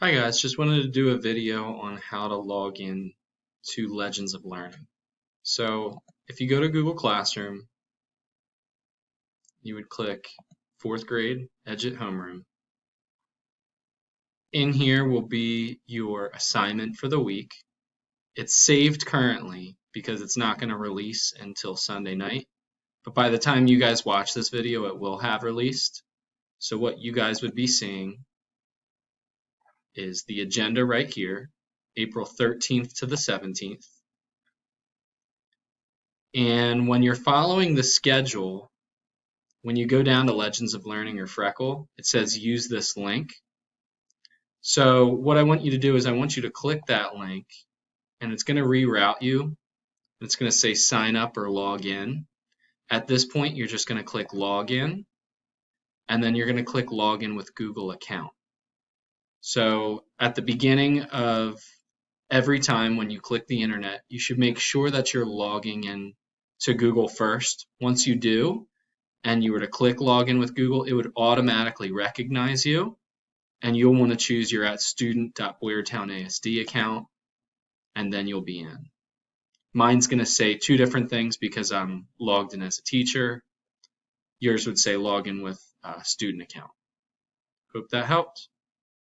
Hi guys, just wanted to do a video on how to log in to Legends of Learning. So if you go to Google Classroom, you would click 4th grade Edge Homeroom. In here will be your assignment for the week. It's saved currently because it's not going to release until Sunday night. But by the time you guys watch this video, it will have released. So what you guys would be seeing is the agenda right here, April 13th to the 17th. And when you're following the schedule, when you go down to Legends of Learning or Freckle, it says use this link. So what I want you to do is I want you to click that link and it's going to reroute you. It's going to say sign up or log in. At this point, you're just going to click login and then you're going to click login with Google account. So at the beginning of every time when you click the internet, you should make sure that you're logging in to Google first. Once you do, and you were to click login with Google, it would automatically recognize you, and you'll want to choose your @student.boyertownasd account, and then you'll be in. Mine's going to say two different things because I'm logged in as a teacher. Yours would say login with student account. Hope that helped.